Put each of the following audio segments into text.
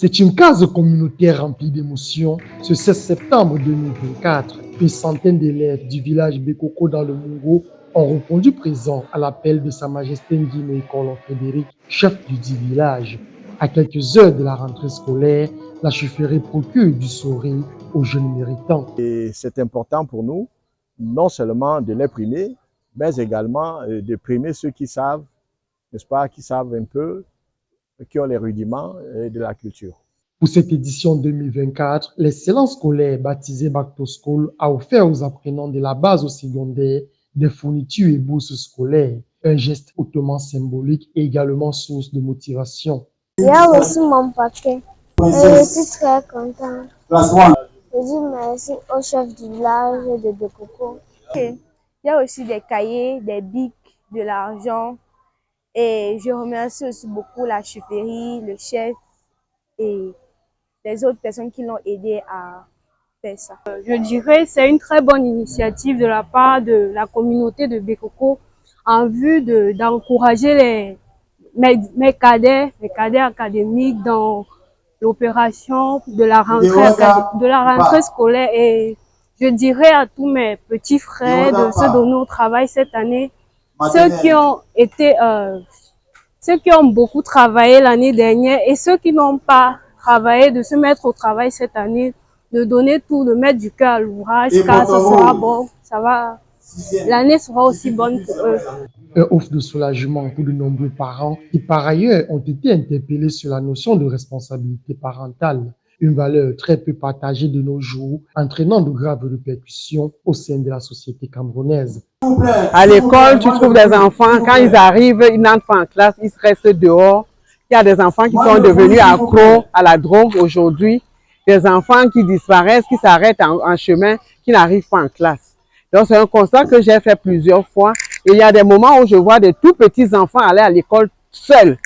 C'est une case communautaire remplie d'émotions. Ce 16 septembre 2024, une centaine d'élèves du village Bekoko dans le Mungo ont répondu présent à l'appel de Sa Majesté Nguime Kolon Frédéric, chef du dit village. À quelques heures de la rentrée scolaire, la chefferie procure du sourire aux jeunes méritants. Et c'est important pour nous, non seulement de les primer, mais également de primer ceux qui savent, n'est-ce pas, qui savent un peu, qui ont les rudiments de la culture. Pour cette édition 2024, l'excellence scolaire baptisée Back to School a offert aux apprenants de la base au secondaire des fournitures et bourses scolaires, un geste hautement symbolique et également source de motivation. J'ai reçu mon paquet et je suis très content. Je dis merci au chef du village de Bekoko. Il y a aussi des cahiers, des bics, de l'argent. Et je remercie aussi beaucoup la chefferie, le chef et les autres personnes qui l'ont aidé à faire ça. Je dirais que c'est une très bonne initiative de la part de la communauté de Bekoko en vue d'encourager mes cadets académiques dans l'opération de la rentrée scolaire. Et je dirais à tous mes petits frères de se donner au travail cette année. Ceux qui ont beaucoup travaillé l'année dernière et ceux qui n'ont pas travaillé, de se mettre au travail cette année, de donner tout, de mettre du cœur à l'ouvrage, car ça sera bon, l'année sera aussi bonne pour eux. Un offre de soulagement pour de nombreux parents qui, par ailleurs, ont été interpellés sur la notion de responsabilité parentale, une valeur très peu partagée de nos jours, entraînant de graves répercussions au sein de la société camerounaise. À l'école, tu trouves des enfants, quand ils arrivent, ils n'entrent pas en classe, ils restent dehors. Il y a des enfants qui sont devenus accros à la drogue aujourd'hui, des enfants qui disparaissent, qui s'arrêtent en chemin, qui n'arrivent pas en classe. Donc c'est un constat que j'ai fait plusieurs fois. Et il y a des moments où je vois des tout petits enfants aller à l'école seuls.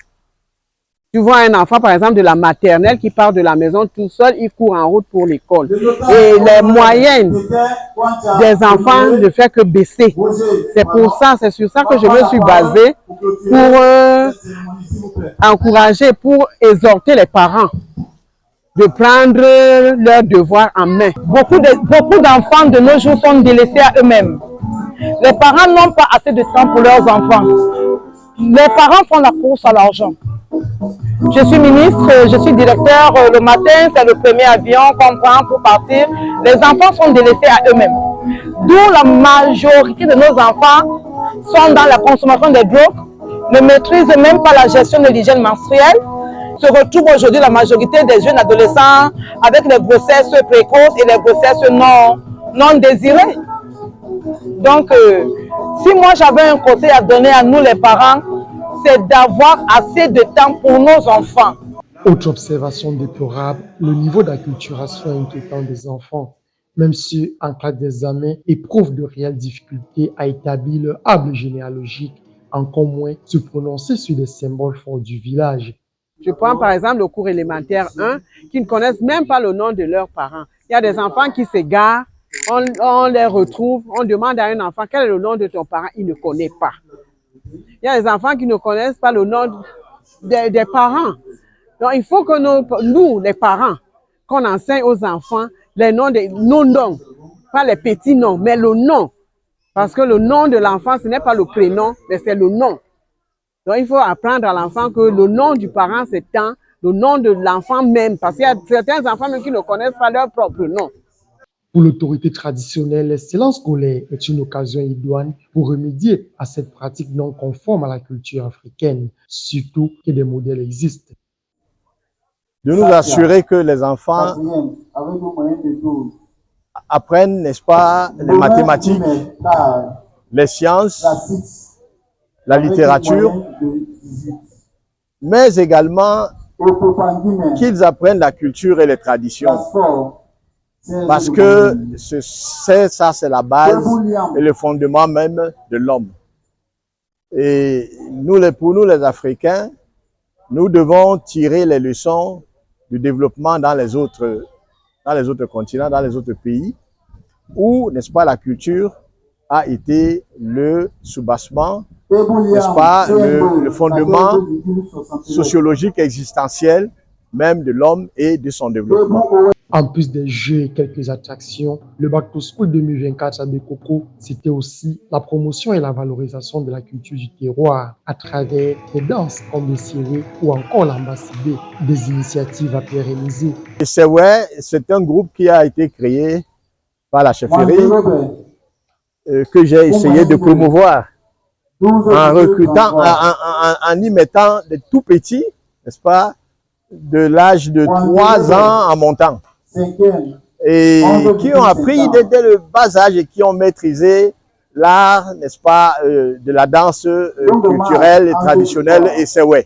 Tu vois un enfant, par exemple, de la maternelle qui part de la maison tout seul, il court en route pour l'école. Et les moyennes des enfants ne fait que baisser. C'est pour ça, c'est sur ça que je me suis basée pour encourager, pour exhorter les parents de prendre leurs devoirs en main. Beaucoup d'enfants de nos jours sont délaissés à eux-mêmes. Les parents n'ont pas assez de temps pour leurs enfants. Les parents font la course à l'argent. Je suis ministre, je suis directeur. Le matin, c'est le premier avion qu'on prend pour partir. Les enfants sont délaissés à eux-mêmes. D'où la majorité de nos enfants sont dans la consommation des drogues, ne maîtrisent même pas la gestion de l'hygiène menstruelle. Se retrouve aujourd'hui la majorité des jeunes adolescents avec les grossesses précoces et les grossesses non désirées. Donc, si moi j'avais un conseil à donner à nous les parents, c'est d'avoir assez de temps pour nos enfants. Autre observation déplorable, le niveau d'acculturation inquiétant des enfants, même si en cas d'examen, éprouvent de réelles difficultés à établir leur arbre généalogique, encore moins se prononcer sur les symboles forts du village. Je prends par exemple le cours élémentaire 1, qui ne connaissent même pas le nom de leurs parents. Il y a des enfants qui s'égarent, on les retrouve, on demande à un enfant quel est le nom de ton parent, il ne connaît pas. Il y a des enfants qui ne connaissent pas le nom des parents. Donc il faut que nous, les parents, qu'on enseigne aux enfants les noms nos noms, pas les petits noms, mais le nom. Parce que le nom de l'enfant, ce n'est pas le prénom, mais c'est le nom. Donc, il faut apprendre à l'enfant que le nom du parent, c'est tant, le nom de l'enfant même. Parce qu'il y a certains enfants même qui ne connaissent pas leur propre nom. Pour l'autorité traditionnelle, l'excellence scolaire est une occasion idoine pour remédier à cette pratique non conforme à la culture africaine, surtout que des modèles existent. De nous assurer que les enfants apprennent, n'est-ce pas, les mathématiques, les sciences, la littérature, mais également qu'ils apprennent la culture et les traditions. Parce que ça, c'est la base et le fondement même de l'homme. Et pour nous, les Africains, nous devons tirer les leçons du développement dans les autres continents, dans les autres pays, où, n'est-ce pas, la culture a été le soubassement, n'est-ce pas, le fondement sociologique existentiel même de l'homme et de son développement. En plus des jeux et quelques attractions, le Back to School 2024 à Bekoko, c'était aussi la promotion et la valorisation de la culture du terroir à travers des danses comme le Siré ou encore l'Ambassadé, des initiatives à pérenniser. Et c'est un groupe qui a été créé par la chefferie que j'ai essayé de promouvoir en recrutant, en y mettant des tout petits, n'est-ce pas, de l'âge de 3 ans en montant. Et qui ont appris dès le bas âge et qui ont maîtrisé l'art, n'est-ce pas, de la danse culturelle et traditionnelle et sewe.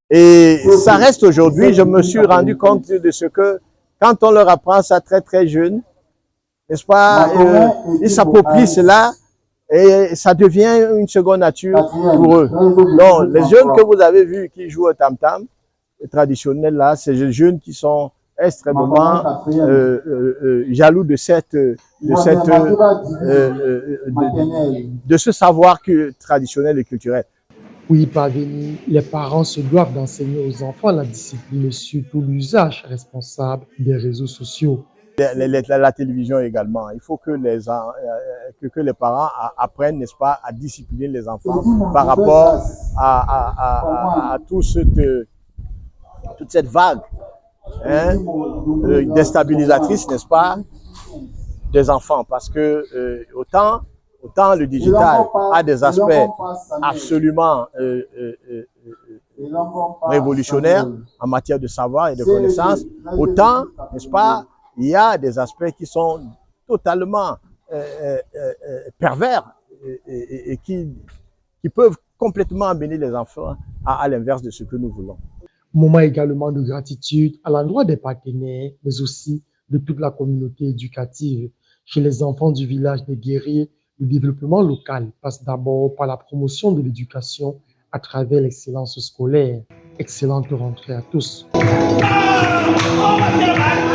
Et ça reste aujourd'hui, je me suis rendu compte de ce que, quand on leur apprend ça très jeune, n'est-ce pas, ils s'approprient cela et ça devient une seconde nature pour eux. Donc, les jeunes que vous avez vus qui jouent au tam-tam, traditionnel là, c'est des jeunes qui sont extrêmement jaloux de ce savoir traditionnel et culturel. Pour y parvenir, les parents se doivent d'enseigner aux enfants la discipline et surtout l'usage responsable des réseaux sociaux. La télévision également. Il faut que les parents apprennent, n'est-ce pas, à discipliner les enfants par rapport à toute cette vague déstabilisatrice, n'est-ce pas, des enfants. Parce que autant le digital a des aspects absolument révolutionnaires en matière de savoir et de connaissances, autant, n'est-ce pas, il y a des aspects qui sont totalement pervers et qui peuvent complètement amener les enfants à l'inverse de ce que nous voulons. Moment également de gratitude à l'endroit des partenaires, mais aussi de toute la communauté éducative. Chez les enfants du village des guerriers, le développement local passe d'abord par la promotion de l'éducation à travers l'excellence scolaire. Excellente rentrée à tous.